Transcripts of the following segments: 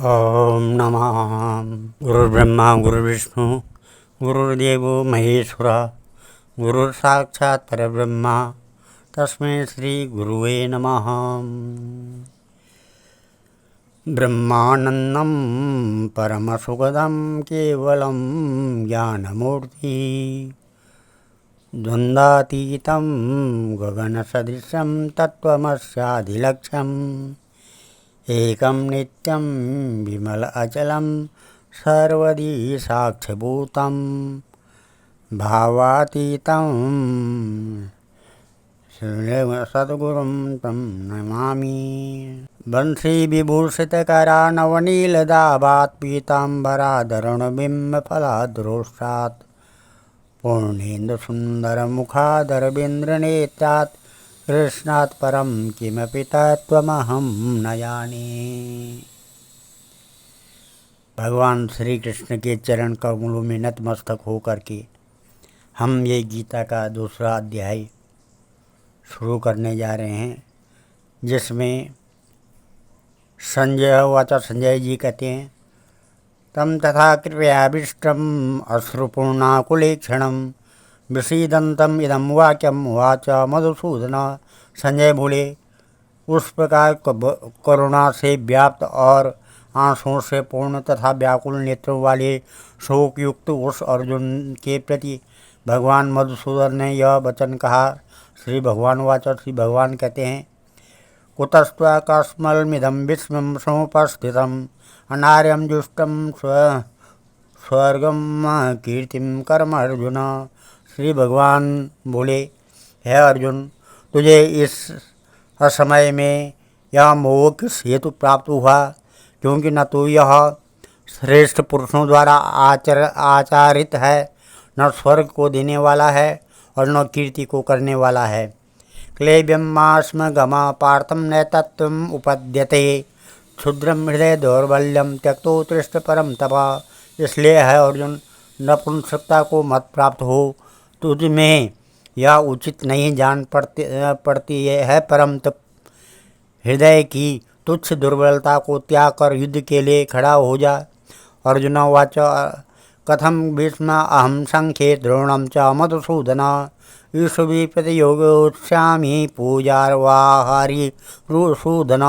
ओम नमः गुरुर्ब्रह्मा गुरुर्विष्णु गुरुर्देवो महेश्वरा गुरुर्साक्षात् परब्रह्मा तस्मै श्री गुरुवे नमः। ब्रह्मानन्दं परमसुखदं केवलं ज्ञानमूर्ति द्वन्द्वातीतं गगनसदृशं तत्त्वमस्यादिलक्ष्यम् एकं नित्यं विमल अचलं सर्वदी साक्षिभूतं भावातीतं सद्गुरुं तं नमामि। बंशी विभूषितकरा नवनीलदाभात् पीताम्बराधरुणबिम्बफलाद्रोष्टात् पूर्णेन्दुसुन्दरमुखादरविन्द्रनेत्रात् कृष्णात् परं किमपि तत्त्वमहं न जाने। भगवान श्री कृष्ण के चरण कमलों में नतमस्तक होकर के हम ये गीता का दूसरा अध्याय शुरू करने जा रहे हैं, जिसमें संजय जी कहते हैं, तम तथा कृपयाभिष्टम् अश्रुपूर्णाकुलेक्षणम् विषीदंतम इदम वाक्यम उवाच मधुसूदन। संजय बोले, उस प्रकार करुणा से व्याप्त और आंसुओं से पूर्ण तथा व्याकुल नेत्रों वाले शोकयुक्त उस अर्जुन के प्रति भगवान मधुसूदन ने यह वचन कहा। श्री भगवान वाच, श्री भगवान कहते हैं, कुतस्त्वकस्मलमिदं विस्मं समुपस्थितम् अनार्यं जुष्टं स्वर्गं कीर्तिं कर्म अर्जुन। श्री भगवान बोले, हे अर्जुन, तुझे इस असमय में यह मोह किस हेतु प्राप्त हुआ, क्योंकि न तो यह श्रेष्ठ पुरुषों द्वारा आचारित है, न स्वर्ग को देने वाला है और न कीर्ति को करने वाला है। क्लेब्यमास्म गमा पार्थम न तत्त्वम् उपद्यते क्षुद्रम हृदय दौर्बल्यम त्यक्तोत्कृष्ट परम तपा। इसलिए है अर्जुन, नपुंसकता को मत प्राप्त हो, तुझ में यह उचित नहीं जान पड़ती है। परम तप हृदय की तुच्छ दुर्बलता को त्याग कर युद्ध के लिए खड़ा हो जा। अर्जुन वाच, कथम भीष्म अहम संख्ये द्रोणम च मधुसूदन ईशुभि प्रतियोगोत्स्यामि पूजार्वाहारी रुसूदन।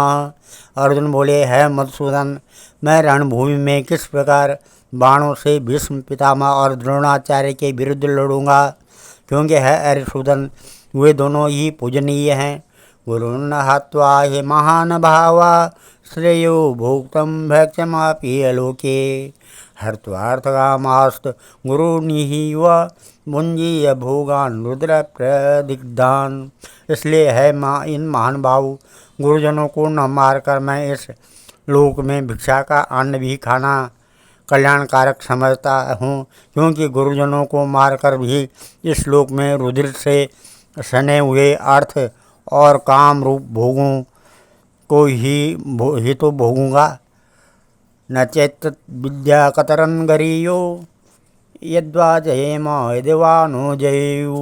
अर्जुन बोले, है मधुसूदन, मैं रणभूमि में किस प्रकार बाणों से भीष्म पितामह और द्रोणाचार्य के विरुद्ध लड़ूंगा, क्योंकि है अरिसूदन, वे दोनों ही पूजनीय हैं। गुरुन् हत्वा हि महान भावा श्रेयो भोक्तुं भक्ष्यमपि लोके हर्त्वार्थकामास्त गुरुनिहिव भुञ्जीय भोगान् रुद्र प्रदिग्धान। इसलिए है इन महान भाव गुरुजनों को न मारकर मैं इस लोक में भिक्षा का अन्न भी खाना कल्याणकारक समझता हूँ, क्योंकि गुरुजनों को मारकर भी इस लोक में रुधिर से सने हुए अर्थ और काम रूप भोगों को ही तो भोगूंगा। न चेत विद्या कतरन गरीयो यद्वा जयेम यदिवानो जयेयु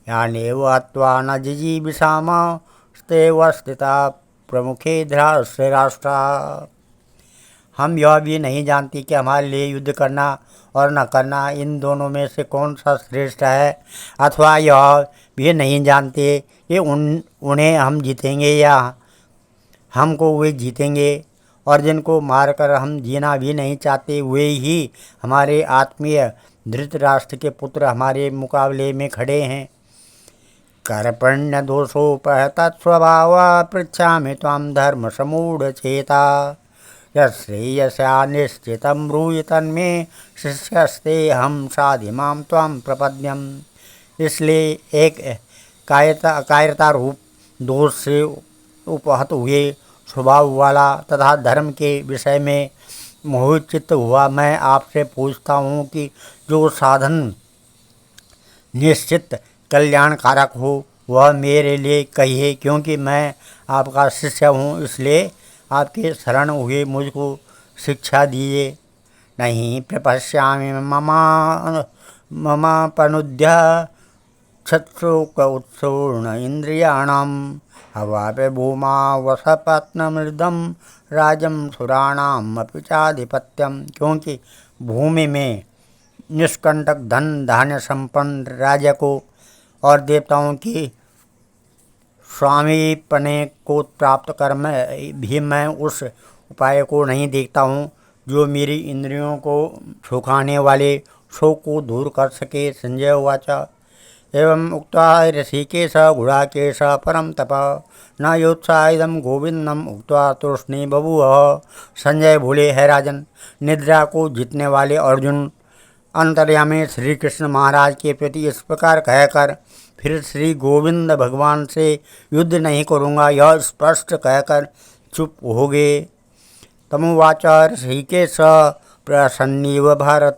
यानेव हत्वा न जिजीविषाम स्तेव स्थिता प्रमुखे धराष्ट्र राष्ट्रा। हम यह भी नहीं जानती कि हमारे लिए युद्ध करना और न करना, इन दोनों में से कौन सा श्रेष्ठ है, अथवा यह भी नहीं जानते कि उन्हें हम जीतेंगे या हमको वे जीतेंगे। और जिनको मारकर हम जीना भी नहीं चाहते, वे ही हमारे आत्मीय धृतराष्ट्र के पुत्र हमारे मुकाबले में खड़े हैं। कर्पण्य दोषोपहत स्वभाव पृच्छामि त्वां धर्म समूढ़ चेता यश्रेयसा निश्चितं ब्रूहि तन्मे शिष्यस्ते हम साधि मां त्वां प्रपद्यम। इसलिए एक कायरता रूप दोष से उपहत हुए स्वभाव वाला तथा धर्म के विषय में मोहित चित्त हुआ मैं आपसे पूछता हूँ कि जो साधन निश्चित कल्याणकारक हो वह मेरे लिए कहिए, क्योंकि मैं आपका शिष्य हूँ। इसलिए आपके शरण हुए मुझको शिक्षा दीजिए। नहीं प्रपश्यामि ममापनुद्य क्षत्रोक उत्सूर्ण इंद्रियाणाम हवापे भूमा वसपत्नमृदम राजम सुराणाम अपि चाधिपत्यम। क्योंकि भूमि में निष्कंटक धन धान्य संपन्न राज्य को और देवताओं की स्वामीपने को प्राप्त कर भी मैं उस उपाय को नहीं देखता हूँ जो मेरी इंद्रियों को सुखाने वाले शोक को दूर कर सके। संजय उवाच एवं उक्त्वा ऋषिकेश गुडाकेश परम तप न योत्साहिदं गोविंदम उक्त्वा तूष्णी बभूव। संजय बोले, है राजन, निद्रा को जीतने वाले अर्जुन अंतर्यामी श्री कृष्ण महाराज के प्रति इस प्रकार कहकर फिर श्री गोविंद भगवान से युद्ध नहीं करूँगा यह स्पष्ट कहकर चुप हो गए। तमुवाच ऋषिकेश प्रसन्नीव भारत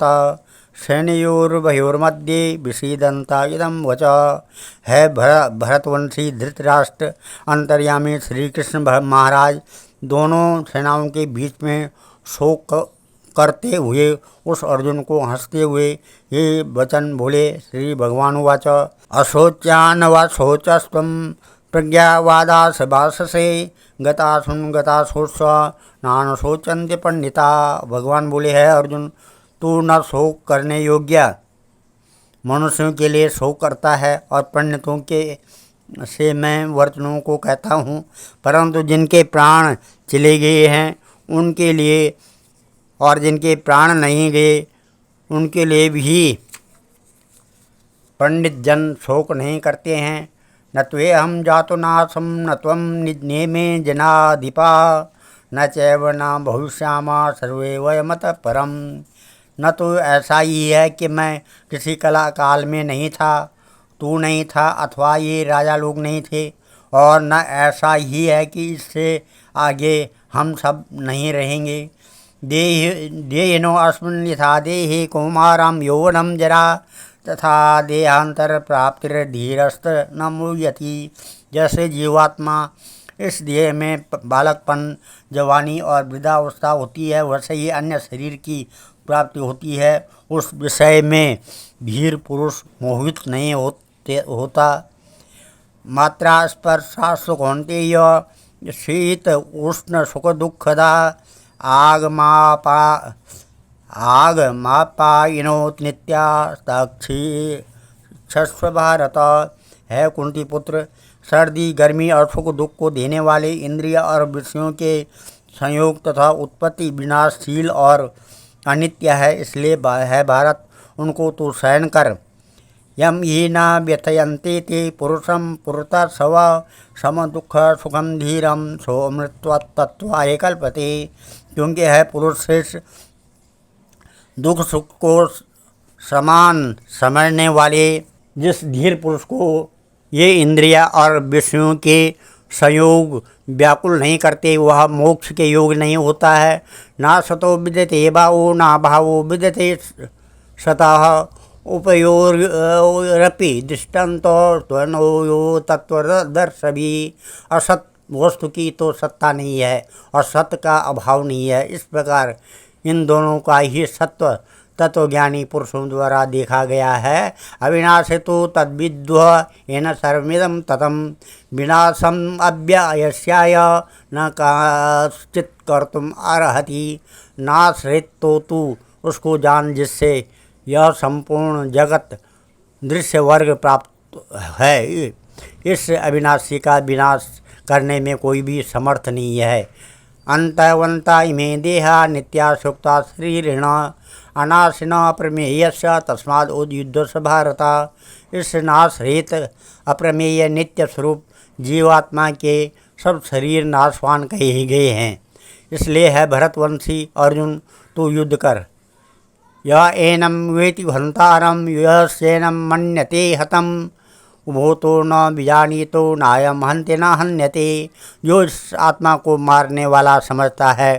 सैन्योर्भयोर्मध्ये विषीदन्ता इदं वच। है भरतवंशी धृतराष्ट्र अंतर्यामी श्री कृष्ण महाराज दोनों सेनाओं के बीच में शोक करते हुए उस अर्जुन को हंसते हुए ये वचन बोले। श्री भगवान उवाच अशोच्यान वा शोचस्त्वं प्रज्ञावादास भाषसे गतासुन गताशोच नान शोचन्ते पंडिता। भगवान बोले, है अर्जुन, तू न शोक करने योग्य मनुष्यों के लिए शोक करता है और पंडितों के से मैं वचनों को कहता हूँ, परंतु जिनके प्राण चले गए हैं उनके लिए और जिनके प्राण नहीं गए उनके लिए भी पंडित जन शोक नहीं करते हैं। न त्वे हम जातो नासम न त्वं नेमे जनाधिपा न चैव न भविष्यामा सर्वे वयमतः परम। न तो ऐसा ही है कि मैं किसी कला काल में नहीं था, तू नहीं था अथवा ये राजा लोग नहीं थे, और न ऐसा ही है कि इससे आगे हम सब नहीं रहेंगे। देहिनो अस्मिन् यथा देहि कौमारं यौवनं जरा तथा देहांतर प्राप्तिर्धीरस्त न मुह्यति। जैसे जीवात्मा इस देह में बालकपन, जवानी और वृद्धावस्था होती है, वैसे ही अन्य शरीर की प्राप्ति होती है। उस विषय में धीर पुरुष मोहित नहीं होता। मात्रा स्पर्शा सुखौन्तेय शीत उष्ण सुख दुखदा आगमापायिनो नित्या साक्षी भारत। है कुंती पुत्र, सर्दी गर्मी और सुख दुख को देने वाले इंद्रिय और विषयों के संयोग तथा उत्पत्ति विनाशशील और अनित्य है, इसलिए है भारत उनको तो सहन कर। यम ही न व्यथयन्ते ते पुरुषम पुरता सव सम दुख सुखम धीरम सो मृत्वतत्वाय कल्पते। क्योंकि है पुरुष श्रेष्ठ दुख सुख को समान समझने वाले जिस धीर पुरुष को ये इंद्रिया और विषयों के संयोग व्याकुल नहीं करते वह मोक्ष के योग नहीं होता है। ना सतो विद्यते भावो ना भावो विद्यते सतः उपयोरपि दृष्टान्तो त्वनयो तत्वदर्शभी। असत वस्तु की तो सत्ता नहीं है और सत्य का अभाव नहीं है। इस प्रकार इन दोनों का ही सत्व तत्वज्ञानी पुरुषों द्वारा देखा गया है। अविनाशी तो तद्विद्व येन सर्वमिदं ततं विनाशम अव्ययस्याय न कश्चित् कर्तुम् अर्हति। नाश्रित तो तू उसको जान जिससे यह संपूर्ण जगत दृश्य वर्ग प्राप्त है। इस अविनाशी का विनाश करने में कोई भी समर्थ नहीं है। अंतवंता इमे देहा नित्या सुक्ता शरीरिण अनाशिन अप्रमेयस्य तस्माद् उद्युद्धस्व भारत। इस नाश रहित अप्रमेय नित्य स्वरूप जीवात्मा के सब शरीर नाशवान कहे ही गए हैं। इसलिए है भरतवंशी अर्जुन, तू युद्ध कर। यह एनम वेति हंतारम यस्येनम मन्यते हतम उभो तो न विजानीतो नायम हन्ते न हन्यते। जो इस आत्मा को मारने वाला समझता है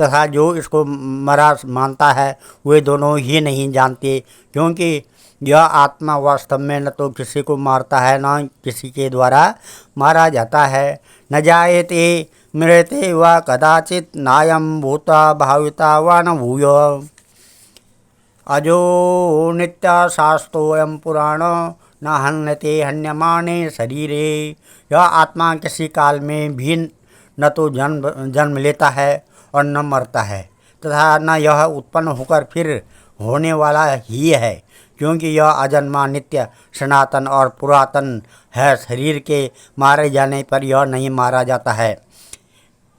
तथा जो इसको मरा मानता है वे दोनों ही नहीं जानते। क्योंकि यह आत्मा वास्तव में न तो किसी को मारता है न किसी के द्वारा मारा जाता है। न जायते मृते व कदाचित नायम भूता भाविता व न भूय। अजो नित्या शास्तोऽयं पुराण न हन्यते हन्यमाने शरीरे। यह आत्मा किसी काल में भी न तो जन्म लेता है और न मरता है, तथा न यह उत्पन्न होकर फिर होने वाला ही है, क्योंकि यह अजन्मा, नित्य, सनातन और पुरातन है। शरीर के मारे जाने पर यह नहीं मारा जाता है।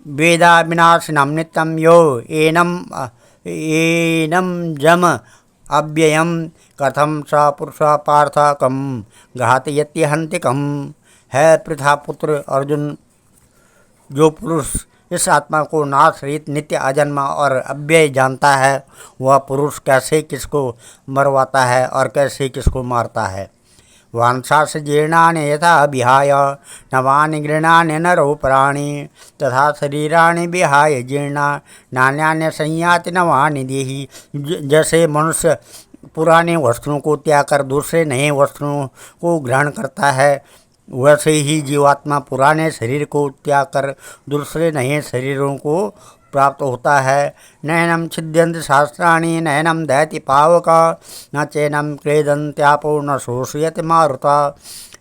वेदा विनाशिनम नित्यम यो एनम जम अव्ययम कथम स पुरुष पार्थ कम घातयत्यहंतिकम। है पृथा पुत्र अर्जुन, जो पुरुष इस आत्मा को नाश रहित, नित्य, अजन्मा और अव्यय जानता है, वह पुरुष कैसे किसको मरवाता है और कैसे किसको मारता है। वांछास जीर्णानि यथा विहाय नवानि गृह्णानि नरो प्राणी, तथा शरीराणि विहाय जीर्णा नान्यानि संयाति नवानि देहि। जैसे मनुष्य पुराने वस्त्रों को त्याग कर दूसरे नए वस्त्रों को ग्रहण करता है, वैसे ही जीवात्मा पुराने शरीर को त्याग कर दूसरे नए शरीरों को प्राप्त होता है। नैनम छिद्यन्ति शास्त्राणि नैनम दहति पावक न चैनम क्लेदन्त्यापो न शोषयति मारुता।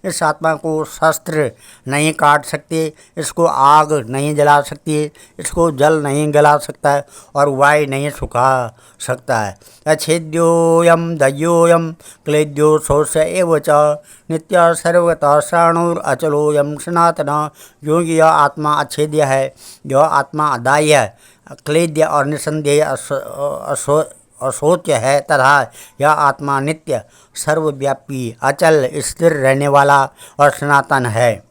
इस आत्मा को शस्त्र नहीं काट सकते, इसको आग नहीं जला सकती, इसको जल नहीं गला सकता है और वायु नहीं सुखा सकता है। अच्छेद्योयम दह्योयम क्लेद्यो शोष्य एव च नित्य सर्वतः शाणुर अचलोयम सनातन। क्योंकि यह आत्मा अच्छेद्य है, यह आत्मा अदाह्य है, क्लेद्य और निसंदेह अशोच्य है, तथा यह आत्मा नित्य, सर्वव्यापी, अचल, स्थिर रहने वाला और सनातन है।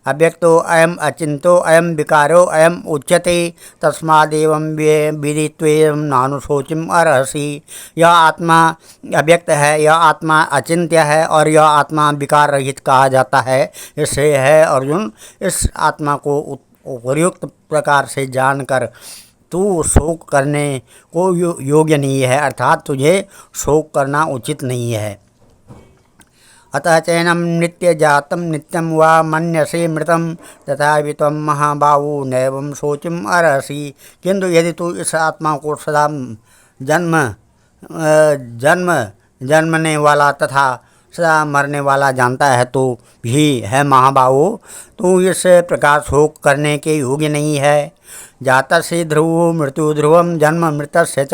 अव्यक्तो अयम अचिंतो अयम विकारो अयम उच्यते तस्मादेवं विदित्वेयं नानुशोचिम अर्हसि। यह आत्मा अव्यक्त है, यह आत्मा अचिंत्य है और यह आत्मा विकार रहित कहा जाता है। इससे है अर्जुन, इस आत्मा को उपयुक्त प्रकार से जानकर तू शोक करने को योग्य नहीं है, अर्थात तुझे शोक करना उचित नहीं है। अतः चैनम नित्य जातम नित्यम वा मन्यसे मृतम तथापि त्वं महाबाहु नैवं शोचिम अर्हसि। किंतु यदि तू इस आत्मा को सदा जन्मने वाला तथा सदा मरने वाला जानता है तो भी है महाबाहु, तू इस प्रकार शोक करने के योग्य नहीं है। जातस्य ध्रुवो मृत्यु ध्रुवम जन्म मृतस्य च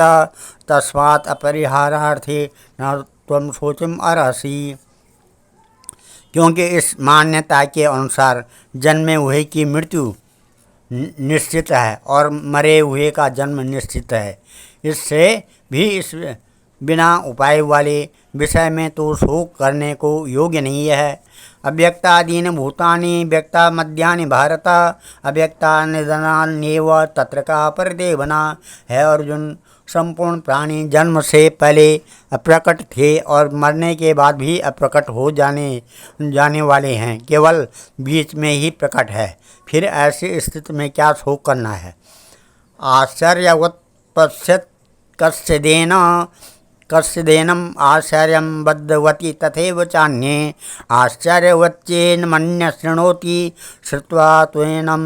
तस्मात् अपरिहारार्थे न त्वं शोचिम अर्हसि। क्योंकि इस मान्यता के अनुसार जन्मे हुए की मृत्यु निश्चित है और मरे हुए का जन्म निश्चित है, इससे भी इस बिना उपाय वाले विषय में तो शोक करने को योग्य नहीं है। अव्यक्तादीनि भूतानि व्यक्ता मध्यानि भारत अव्यक्ता निधनान्येव तत्र का परिदेवना। है अर्जुन, संपूर्ण प्राणी जन्म से पहले अप्रकट थे और मरने के बाद भी अप्रकट हो जाने वाले हैं, केवल बीच में ही प्रकट है। फिर ऐसी स्थिति में क्या शोक करना है। आश्चर्यवत् पश्यत् कस्यदेनम आश्चर्यं बद्धवती तथैव चान्ये आश्चर्यवच्चेन मन्य शृणोति श्रुत्वा त्वेनं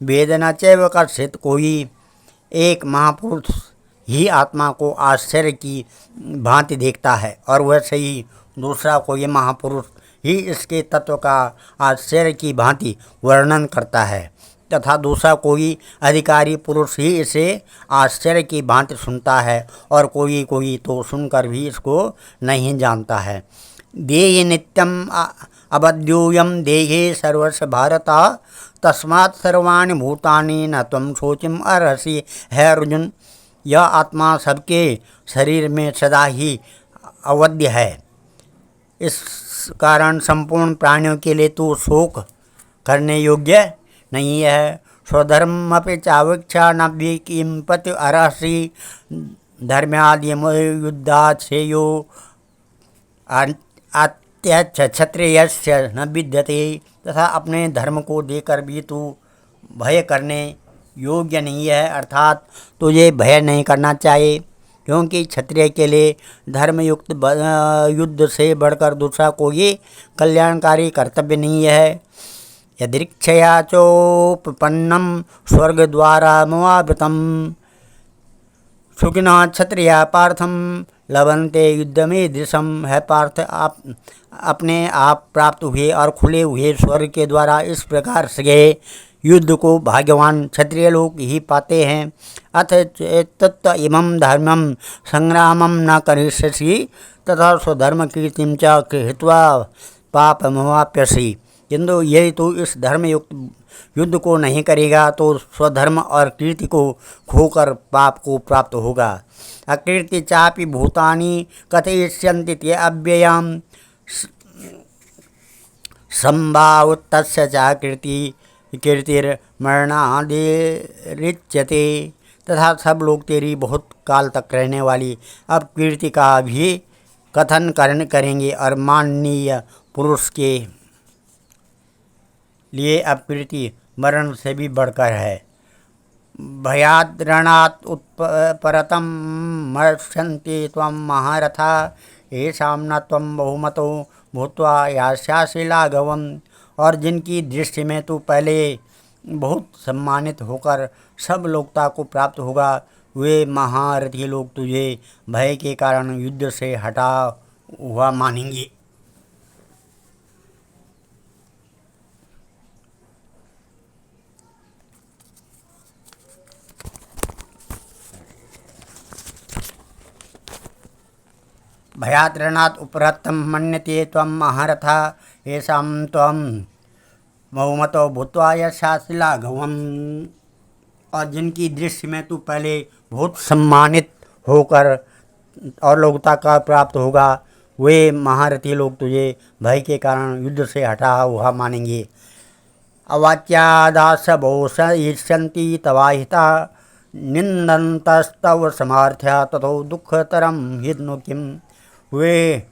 वेद न चैव कश्चित्। कोई एक महापुरुष ही आत्मा को आश्चर्य की भांति देखता है और वैसे ही दूसरा कोई महापुरुष ही इसके तत्व का आश्चर्य की भांति वर्णन करता है, तथा दूसरा कोई अधिकारी पुरुष ही इसे आश्चर्य की भांति सुनता है और कोई तो सुनकर भी इसको नहीं जानता है। देहि नित्यम अबद्यूयम देहे सर्वस्व भारत तस्मात् सर्वाणि भूतानि न त्वं शोचिम अर्हसि। है अर्जुन, यह आत्मा सबके शरीर में सदा ही अवध्य है, इस कारण संपूर्ण प्राणियों के लिए तू शोक करने योग्य नहीं है। स्वधर्मपि चावीक्षा न विकिंपति अर्हसि धर्म्यादि युद्धात् श्रेयो अत्यच्छ क्षत्रियस्य न विद्यते। तथा अपने धर्म को देकर भी तू भय करने योग्य नहीं है, अर्थात तुझे भय नहीं करना चाहिए, क्योंकि क्षत्रिय के लिए धर्मयुक्त युद्ध से बढ़कर दूसरा कोई कल्याणकारी कर्तव्य नहीं है। यदृक्षया चोपपन्नम स्वर्गद्वारामवावृतम सुखिनः क्षत्रिया पार्थम लभन्ते युद्धमीदृशम्। है पार्थ, आप अपने आप प्राप्त हुए और खुले हुए स्वर्ग के द्वारा इस प्रकार से युद्ध को भाग्यवान क्षत्रिय लोग ही पाते हैं। अथ तत्त इमं धर्मं संग्रामं न करिष्यसि तथा स्वधर्म कीर्तिं च कृत्वा पापमवाप्यसि। किंतु यदि तू इस धर्मयुक्त युद्ध को नहीं करेगा तो स्वधर्म और कीर्ति को खोकर पाप को प्राप्त होगा। अकीर्ति चापि भूतानि कथयिष्यन्ति ते अव्ययम् संभावुत्तस्य च कीर्तिर्मरणादिरिच्यते। तथा सब लोग तेरी बहुत काल तक रहने वाली अब कीर्ति का भी कथन करेंगे और माननीय पुरुष के लिए अपकीर्ति मरण से भी बढ़कर है। भयाद्रणात् उत्परतं मर्ष्यन्ति त्वं महारथा येषां न त्वं बहुमतो भूत्वा यास्यासि लाघवम्। और जिनकी दृष्टि में तू पहले बहुत सम्मानित होकर सब लोकता को प्राप्त होगा, वे महारथी लोग तुझे भय के कारण युद्ध से हटा हुआ मानेंगे। भयाद्रणात् उपरतं मन्यते त्वं महारथा येषां त्वं बहुमतो भूत्वा यशासि लाघवम्। और जिनकी दृष्टि में तू पहले बहुत सम्मानित होकर और लोकता का प्राप्त होगा, वे महारथी लोग तुझे भय के कारण युद्ध से हटा हुआ मानेंगे। अवाच्यादास बहुश ईर्ष्यन्ति तवाहिता निंदन्तस्तव समर्थ्या ततो दुःखतरं हिन्नु किम्। वे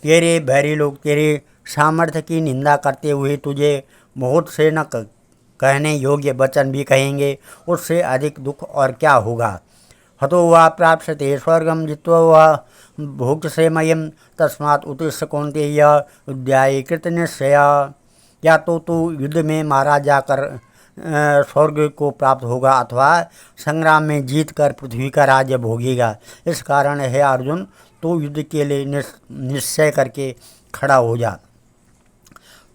तेरे बैरी लोग तेरे सामर्थ्य की निंदा करते हुए तुझे बहुत से न कहने योग्य वचन भी कहेंगे, उससे अधिक दुख और क्या होगा। हतो वा प्राप्स्यते स्वर्गं जित्वा वा भोक्ष्यसे मयम् तस्मात् उत्तिष्ठ कौन्तेय उद्याये कृतनिश्चया। या तो तू युद्ध में मारा जाकर स्वर्ग को प्राप्त होगा अथवा संग्राम में जीत कर पृथ्वी का राज्य भोगेगा। इस कारण है अर्जुन, तो युद्ध के लिए निश्चय करके खड़ा हो जा।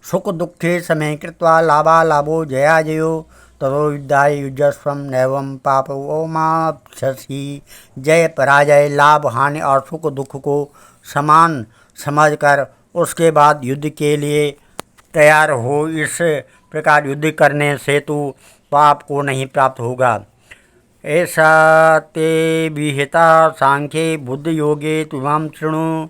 सुख दुखे समय कृत्वा लाभालाभो जया जयो ततो युद्धाय युजस्व नैवं पापमाप्स्यसि। जय पराजय, लाभ हानि और सुख दुख को समान समझकर उसके बाद युद्ध के लिए तैयार हो। इस प्रकार युद्ध करने से तू पाप को नहीं प्राप्त होगा। ऐसा ते विहिता सांख्ये बुद्धि योगे तुमां शृणु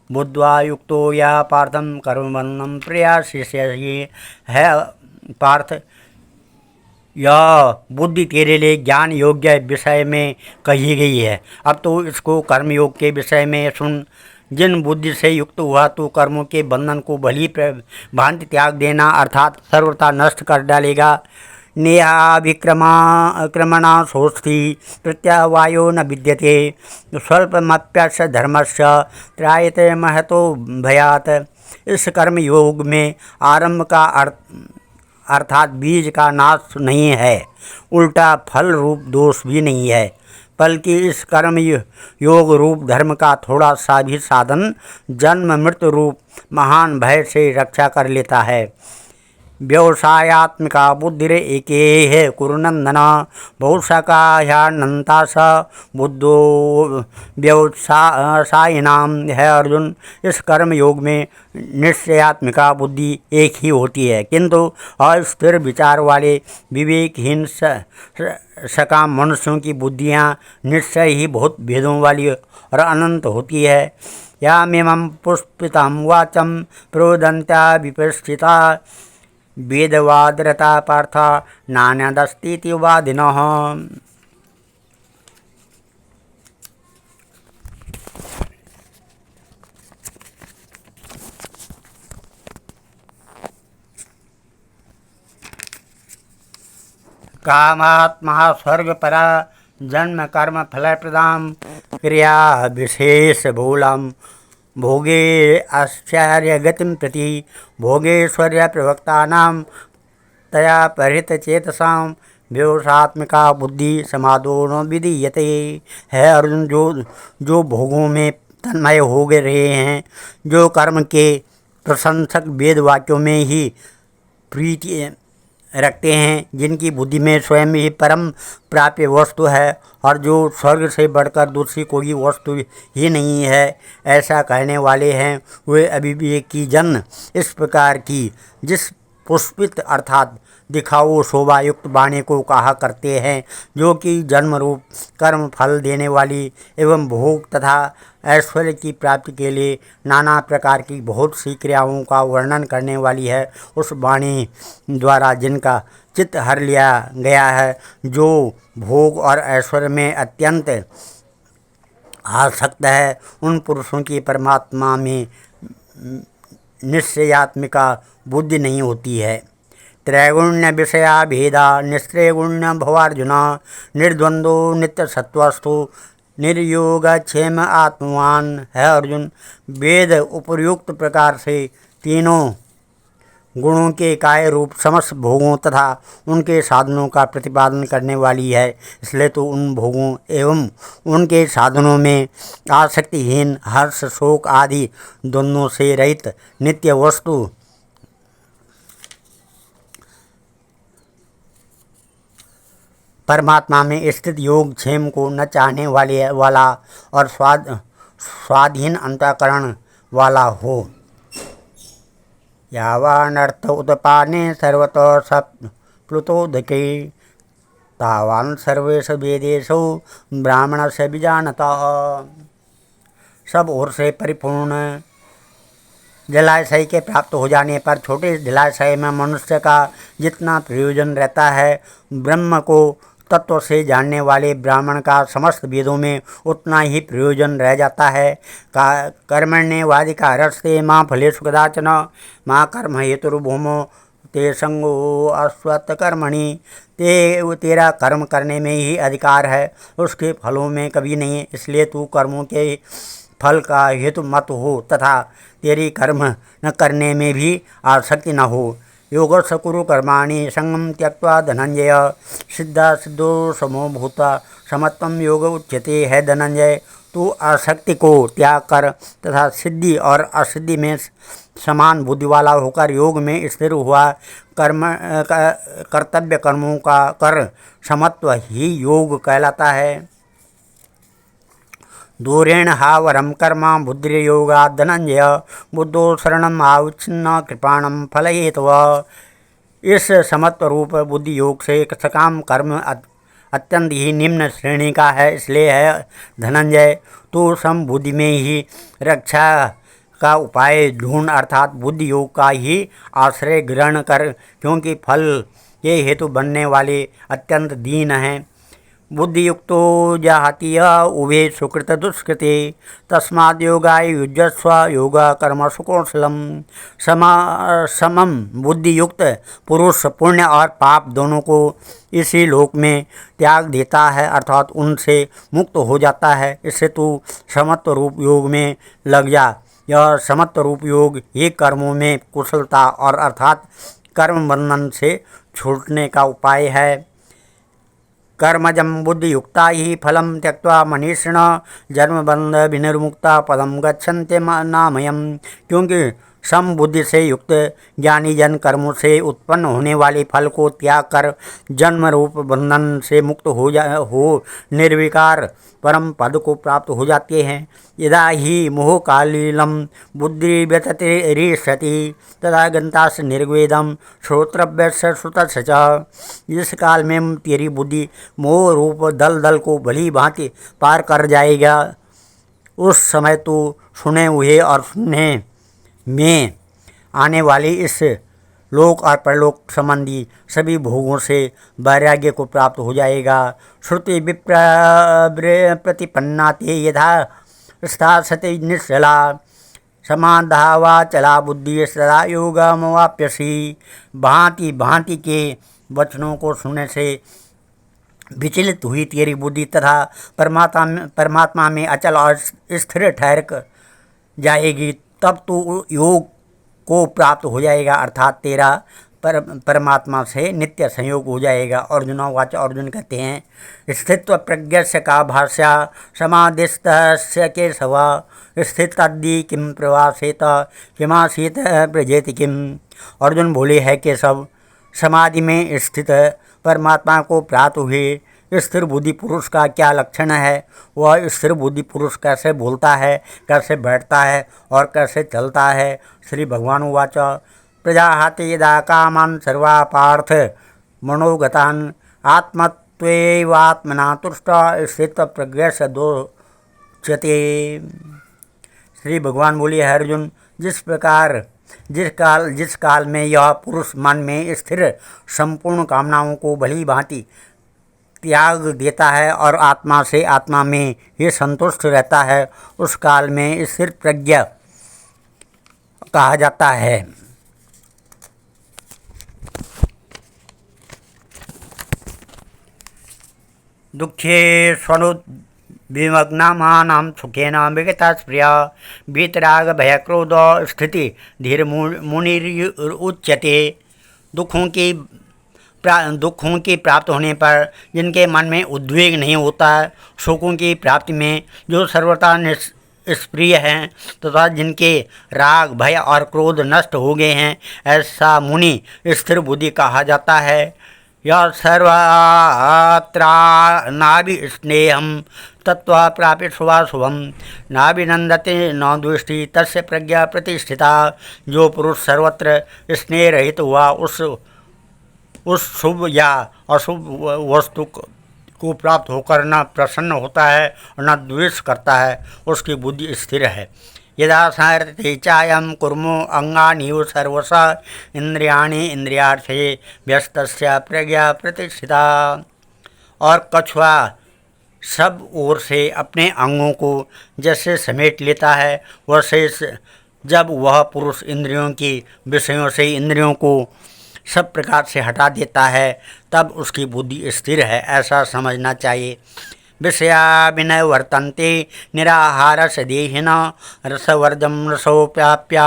बुद्ध्वा युक्तो या पार्थम कर्मबन्धं प्रयास्यसि। है पार्थ, यह बुद्धि तेरे लिए ज्ञान योग्य विषय में कही गई है। अब तो इसको कर्मयोग के विषय में सुन। जिन बुद्धि से युक्त हुआ तो कर्मों के बंधन को भली भांति त्याग देना अर्थात सर्वथा नष्ट कर डालेगा। नेहाभिक्रमणा सोस्ति प्रत्यावायो न विद्यते स्वल्पमप्यस्य धर्मस्य त्रायते महतो भयात्। इस कर्म योग में आरंभ का अर्थात बीज का नाश नहीं है, उल्टा फल रूप दोष भी नहीं है, बल्कि इस कर्म योग रूप धर्म का थोड़ा सा भी साधन जन्म मृत्यु रूप महान भय से रक्षा कर लेता है। व्यवसायात्मिका बुद्धिर एकेह कुरुनंदन बहुशकाह्यानंता स बुद्धो व्यवसायिनाम। है अर्जुन, इस कर्म योग में निश्चयात्मिका बुद्धि एक ही होती है, किंतु अस्थिर विचार वाले विवेकहीन सकाम मनुष्यों की बुद्धियाँ निश्चय ही बहुत भेदों वाली और अनंत होती है। यामेमं पुष्पितं वाचं प्रोदन्त्या विपश्चिता वेदवादरता पार्थ नान्यदस्तीति वादिनः। कामात्मा स्वर्गपरा जन्म कर्म फलप्रदां क्रिया विशेष बहुलां भोगे आश्चर्य गतिं प्रति भोगेश्वर्य प्रवक्तानां तया परिहित चेतसां व्योसात्मिका बुद्धि समादो न विधीयते। है अर्जुन, जो भोगों में तन्मय हो गए रहे हैं, जो कर्म के प्रशंसक वेद वाक्यों में ही प्रीति रखते हैं, जिनकी बुद्धि में स्वयं ही परम प्राप्य वस्तु है और जो स्वर्ग से बढ़कर दूसरी कोई वस्तु ही नहीं है, ऐसा कहने वाले हैं, वे अविवेक की जन इस प्रकार की जिस पुष्पित अर्थात दिखाओ शोभायुक्त वाणी को कहा करते हैं, जो कि जन्म रूप कर्म फल देने वाली एवं भोग तथा ऐश्वर्य की प्राप्ति के लिए नाना प्रकार की बहुत सी क्रियाओं का वर्णन करने वाली है, उस वाणी द्वारा जिनका चित्त हर लिया गया है, जो भोग और ऐश्वर्य में अत्यंत आसक्त है, उन पुरुषों की परमात्मा में निश्चयात्मिका बुद्धि नहीं होती है। त्रैगुण्य विषया भेदा निस्त्रैगुण्य भवार्जुन, निर्द्वंदो नित्य सत्वस्थो निर्योग क्षेम आत्मवान। है अर्जुन, वेद उपर्युक्त प्रकार से तीनों गुणों के काय रूप समस्त भोगों तथा उनके साधनों का प्रतिपादन करने वाली है, इसलिए तो उन भोगों एवं उनके साधनों में आसक्तिहीन, हर्ष शोक आदि द्वंद्वों से रहित नित्य वस्तु परमात्मा में स्थित योग क्षेम को न चाहने वाला और स्वाधीन अंतःकरण वाला हो। यावानर्थ उत्पाने सर्वतः प्लुतोदके, तावान सर्वेषु वेदेषु ब्राह्मणस्य विजानतः। सब ओर से परिपूर्ण जलाशय के प्राप्त हो जाने पर छोटे जलाशय में मनुष्य का जितना प्रयोजन रहता है, ब्रह्म को तत्व से जानने वाले ब्राह्मण का समस्त वेदों में उतना ही प्रयोजन रह जाता है। कर्मण्येवाधिकारस्ते मां फलेषु कदाचन, मां कर्म हेतुर्भूमो ते संगो अस्वत् कर्मणि। तेरा कर्म करने में ही अधिकार है, उसके फलों में कभी नहीं, इसलिए तू कर्मों के फल का हेतु मत हो तथा तेरी कर्म न करने में भी आसक्ति न हो। योगस्य कुरु कर्माणि संगम त्यक्त्वा धनंजय, सिद्धा सिद्धो समो भूता समत्वम योग उच्यते। है धनंजय, तू आसक्ति को त्याग कर तथा सिद्धि और असिद्धि में समान बुद्धि वाला होकर योग में स्थिर हुआ। कर्तव्य कर्मों का कर समत्व ही योग कहलाता है। दूरेण हावरम कर्म बुद्धिर्योगा धनंजय, बुद्धो शरणम आविच्छिन्न कृपाणम फलहेतव। इस समत्व रूप बुद्धि योग से सकाम कर्म अत्यंत ही निम्न श्रेणी का है, इसलिए है धनंजय, तू सम बुद्धि में ही रक्षा का उपाय ढूंढ अर्थात बुद्धि योग का ही आश्रय ग्रहण कर, क्योंकि फल के हेतु बनने वाले अत्यंत दीन हैं। बुद्धियुक्तो जहाति उभे सुकृत दुष्कृते, तस्माद् योगाय युज्यस्व योग कर्मसु कौशलम। समम बुद्धियुक्त पुरुष पुण्य और पाप दोनों को इसी लोक में त्याग देता है, अर्थात उनसे मुक्त हो जाता है। इससे तू समत्व रूप योग में लग जा। यह समत्व रूप योग ही कर्मों में कुशलता और अर्थात कर्म बंधन से छूटने का उपाय है। कर्मजं बुद्धियुक्ता ही फलम त्यक्त्वा मनीषिण, जन्मबंध विनिर्मुक्ता पदम गच्छन्ते नामयम्। क्योंकि सम बुद्धि से युक्त ज्ञानी जन कर्मों से उत्पन्न होने वाले फल को त्याग कर जन्म रूप बंधन से मुक्त हो निर्विकार परम पद को प्राप्त हो जाते हैं। यदा ही मोह कालीलम बुद्धि व्यततिरिष्यति तदा गंतास निर्वेदम श्रोत्रव्यस्य श्रुतस्य च। जिस काल में तेरी बुद्धि मोह रूप दल को भली भांति पार कर जाएगा, उस समय तू सुने हुए और सुनने में आने वाली इस लोक और परलोक संबंधी सभी भोगों से वैराग्य को प्राप्त हो जाएगा। श्रुति विप्र प्रतिपन्ना ते यथा स्थासते निश्चला, समाधावा चला बुद्धि सदा योगमवाप्यसि। भांति भांति के वचनों को सुनने से विचलित हुई तेरी बुद्धि तथा परमात्मा में अचल और स्थिर ठहर जाएगी, तब तू योग को प्राप्त हो जाएगा, अर्थात तेरा परमात्मा से नित्य संयोग हो जाएगा। अर्जुनोवाच, अर्जुन कहते हैं स्थित्व प्रज्ञस्य का भाष्या समाधिस्थस्य केशव स्थितादि किम प्रवासेत किमासीत प्रजेत किम। अर्जुन बोले है केशव, समाधि में स्थित परमात्मा को प्राप्त हुए स्थिर बुद्धि पुरुष का क्या लक्षण है? वह स्थिर बुद्धि पुरुष कैसे बोलता है, कैसे बैठता है और कैसे चलता है? श्री भगवान उवाच प्रजाहाति यदा कामान् सर्वा पार्थ मनोगतान् आत्मत्वेवात्मना तुष्ट स्थित प्रज्ञस्य दोच्यते। श्री भगवान बोले है अर्जुन, जिस काल में यह पुरुष मन में स्थिर संपूर्ण कामनाओं को भली भांति त्याग देता है और आत्मा से आत्मा में ही संतुष्ट रहता है, उस काल में स्थिर प्रज्ञ कहा जाता है। दुखे स्वनुद्विमग्नानां सुखेन विगता स्प्रिया वीतराग भय क्रोध स्थिति धीर मुनिरुच्यते। दुखों की प्राप्त होने पर जिनके मन में उद्वेग नहीं होता है, सुखों की प्राप्ति में जो सर्वथा निष्प्रिय हैं तथा जिनके राग भय और क्रोध नष्ट हो गए हैं, ऐसा मुनि स्थिर बुद्धि कहा जाता है। यह सर्वत्र नाभिस्नेहं तत्वा प्राप्य शुभाशुभम नाभिनंदते न द्वेष्टि तस्य प्रज्ञा प्रतिष्ठिता। जो पुरुष सर्वत्र स्नेह रहित हुआ उस शुभ या अशुभ वस्तु को प्राप्त होकर न प्रसन्न होता है और न द्वेष करता है, उसकी बुद्धि स्थिर है। यदा संहरते चायं कुर्मो अंगानीव सर्वसा इंद्रियाणि इंद्रियार्थे व्यस्तस्य प्रज्ञा प्रतिष्ठिता। और कछुआ सब ओर से अपने अंगों को जैसे समेट लेता है, वैसे जब वह पुरुष इंद्रियों की विषयों से इंद्रियों को सब प्रकार से हटा देता है, तब उसकी बुद्धि स्थिर है, ऐसा समझना चाहिए। विषया विनय वर्तन्ते निराहारस देहिना रसवर्जम रसोप्याप्याप्यस्य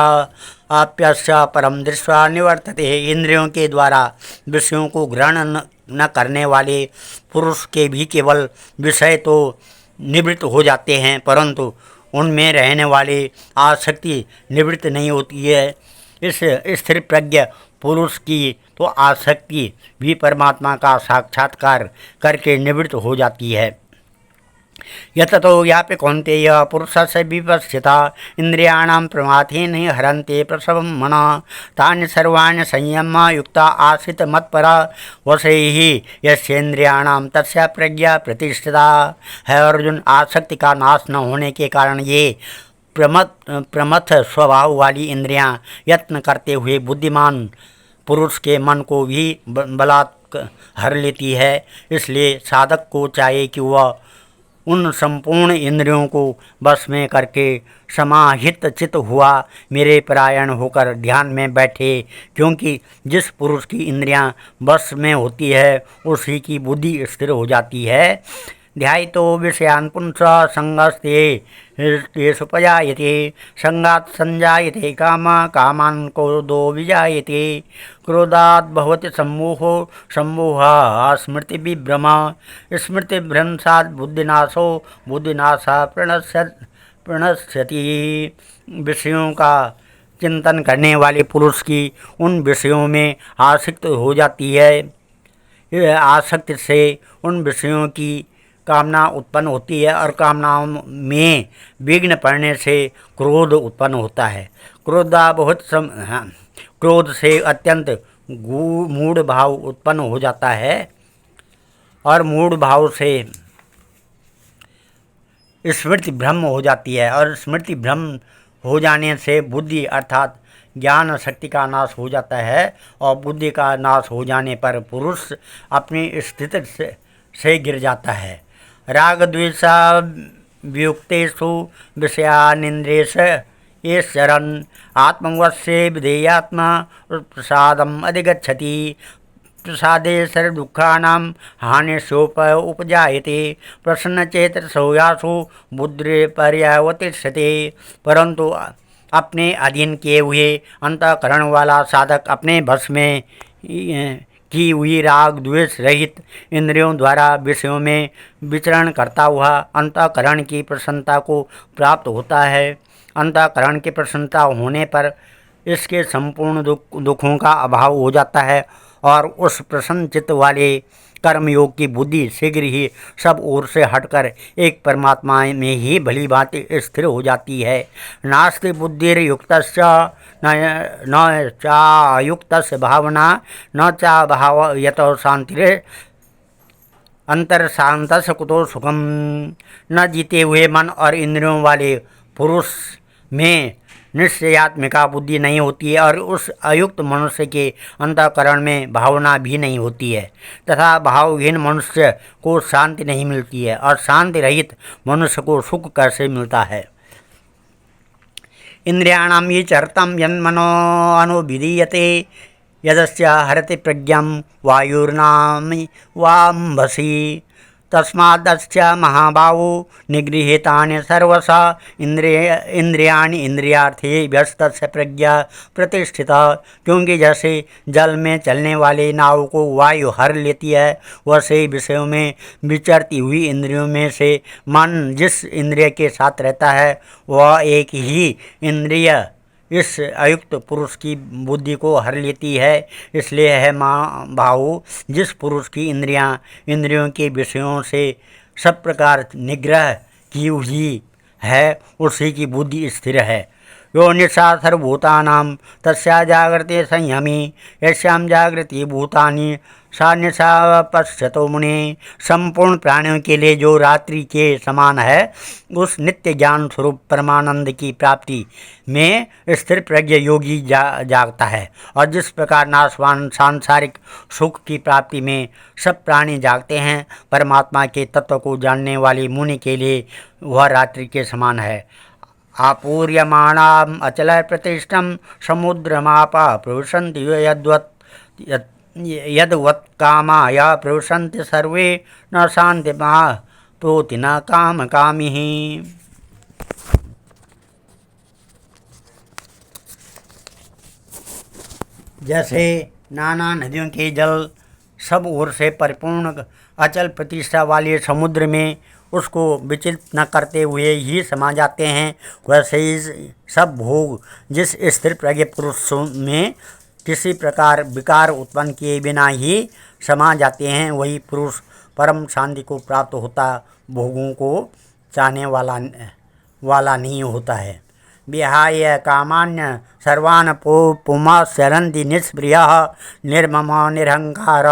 परम दृष्ट्वा निवर्तते। इंद्रियों के द्वारा विषयों को ग्रहण न करने वाले पुरुष के भी केवल विषय तो निवृत्त हो जाते हैं, परंतु उनमें रहने वाली आसक्ति निवृत्त नहीं होती है। इस स्थिर प्रज्ञ पुरुष की तो आसक्ति भी परमात्मा का साक्षात्कार करके निवृत्त हो जाती है। यततो व्यापि कौन्तेय पुरुषस्य विपश्चिता इंद्रियाणां प्रमाथेन हरन्ते प्रसवं मनः तानि सर्वाणि संयम्य युक्ता आश्रित मत्परा वशैः यस्येन्द्रियाणां तस्य प्रज्ञा प्रतिष्ठिता है। अर्जुन, आसक्ति का नाश न होने के कारण ये प्रमथ स्वभाव वाली इंद्रियां यत्न करते हुए बुद्धिमान पुरुष के मन को भी बलात् हर लेती है। इसलिए साधक को चाहिए कि वह उन संपूर्ण इंद्रियों को बस में करके समाहित चित्त हुआ मेरे परायण होकर ध्यान में बैठे, क्योंकि जिस पुरुष की इंद्रियां बस में होती है उसी की बुद्धि स्थिर हो जाती है। ध्यायितो विषयान् पुंस संगस्ते सुपजायते संगात् संजायते काम कामान् क्रोधो विजायते क्रोधात् भवति सम्मोहो सम्मोहात् स्मृति विभ्रम स्मृति भ्रंशात् बुद्धिनाशो बुद्धिनाशः प्रणश्यति। विषयों का चिंतन करने वाले पुरुष की उन विषयों में आसक्त हो जाती है। आसक्ति से उन विषयों की कामना उत्पन्न होती है और कामनाओं में विघ्न पड़ने से क्रोध उत्पन्न होता है। क्रोध से अत्यंत मूढ़ भाव उत्पन्न हो जाता है और मूढ़ भाव से स्मृति भ्रम हो जाती है और स्मृति भ्रम हो जाने से बुद्धि अर्थात ज्ञान शक्ति का नाश हो जाता है और बुद्धि का नाश हो जाने पर पुरुष अपनी स्थिति से गिर जाता है। राग द्वेषा वियुक्तेषु विषयानिन्द्रियेष ये शरण आत्मवश्ये विधेयात्मा प्रसादम अधिगच्छति प्रसादे सर्वदुःखानां हानिशोप उपजायते प्रसन्नचेतसो यासु बुद्धिर्पर्यवतिष्ठते। परंतु अपने अधीन किए हुए अंतःकरण वाला साधक अपने वश में की हुई राग द्वेष रहित इंद्रियों द्वारा विषयों में विचरण करता हुआ अंतःकरण की प्रसन्नता को प्राप्त होता है। अंतःकरण की प्रसन्नता होने पर इसके संपूर्ण दुखों का अभाव हो जाता है और उस प्रसन्न चित्त वाले कर्मयोग की बुद्धि शीघ्र ही सब ओर से हटकर एक परमात्मा में ही भली भांति स्थिर हो जाती है। नास्ति बुद्धिर्युक्तस्य न चायुक्तस्य भावना न चा भाव यतो शांतिरे अंतर शांतस कुतो सुखम। न जीते हुए मन और इंद्रियों वाले पुरुष में निश्चयात्मिका बुद्धि नहीं होती है और उस अयुक्त मनुष्य के अंतःकरण में भावना भी नहीं होती है तथा भावहीन मनुष्य को शांति नहीं मिलती है और शांति रहित मनुष्य को सुख कैसे मिलता है। इंद्रियाणाम ये चरतम यन्मनो अनुविधीयते यदस्य हरति प्रज्ञं वायुर्नामि वाम्भसि तस्मादस्य महाबाहो निगृहीतानि सर्वसा इंद्रियाणि इंद्रियार्थे व्यस्तस्य प्रज्ञा प्रतिष्ठिता। क्योंकि जैसे जल में चलने वाले नाव को वायु हर लेती है वैसे ही विषयों में विचरती हुई इंद्रियों में से मन जिस इंद्रिय के साथ रहता है वह एक ही इंद्रिय इस अयुक्त पुरुष की बुद्धि को हर लेती है। इसलिए है माँ भाऊ जिस पुरुष की इंद्रियों के विषयों से सब प्रकार निग्रह की हुई है उसी की बुद्धि स्थिर है। यो निशा सर्वभूतानां तस्या जागृते संयमी यस्यां जागृति भूतानि सा निशा पश्यतो मुने। संपूर्ण प्राणियों के लिए जो रात्रि के समान है उस नित्य ज्ञान स्वरूप परमानंद की प्राप्ति में स्थिर प्रज्ञ योगी जागता है और जिस प्रकार नाशवान सांसारिक सुख की प्राप्ति में सब प्राणी जागते हैं परमात्मा के तत्व को जानने वाली मुनि के लिए वह रात्रि के समान है। आपूर्यमाणाम अचल प्रतिष्ठम समुद्रमापा प्रविशन्ति यद्वत् कामाया प्रविशन्ति सर्वे न शान्ति प्रोति न काम कामिः। जैसे नाना नदियों के जल सब ओर से परिपूर्ण अचल प्रतिष्ठा वाले समुद्र में उसको विचलित न करते हुए ही समा जाते हैं वैसे ही सब भोग जिस स्थिर प्रज्ञ पुरुष में किसी प्रकार विकार उत्पन्न किए बिना ही समा जाते हैं वही पुरुष परम शांति को प्राप्त होता भोगों को चाहने वाला नहीं होता है। विहाय कामान्य सर्वान् पुमाश्चरन्ति निष्प्रियः निर्ममो निरहंकार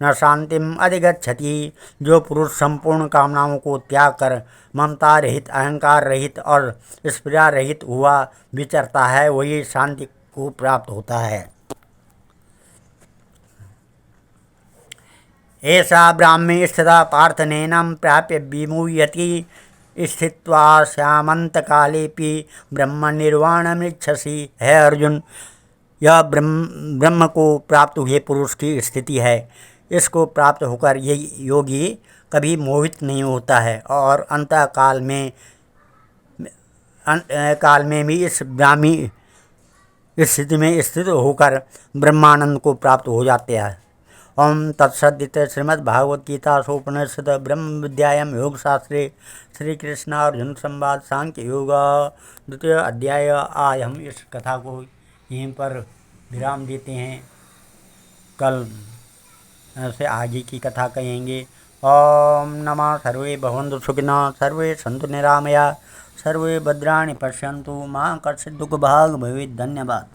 न शांतिम अधिगच्छति। जो पुरुष संपूर्ण कामनाओं को त्याग कर ममता रहित अहंकार रहित और स्प्रिया रहित हुआ विचरता है वही शांति को प्राप्त होता है। ऐसा ब्राह्मी स्थिता पार्थनेनं प्राप्य विमुह्यति स्थित्वा श्यामंत कालेपि ब्रह्म निर्वाणमिच्छसि। है अर्जुन यह ब्रह्म को प्राप्त हुए पुरुष की स्थिति है। इसको प्राप्त होकर ये योगी कभी मोहित नहीं होता है और अंतः काल में भी इस ब्राह्मी स्थिति में स्थित होकर ब्रह्मानंद को प्राप्त हो जाते हैं। ओम तत्सदित श्रीमद्भागवद्गीतासूपनिषद ब्रह्म विद्यायां योग शास्त्रे श्री कृष्ण अर्जुन संवाद सांख्य योग द्वितीय अध्याय। आज हम इस कथा को यहीं पर विराम देते हैं। कल से आगे की कथा कहेंगे। ओम नमः सर्वे भवन्तु सुखिनः सर्वे सन्तु निरामया सर्वे भद्राणि पश्यन्तु मां कश्चित् दुःखभाग् भवेत्। धन्यवाद।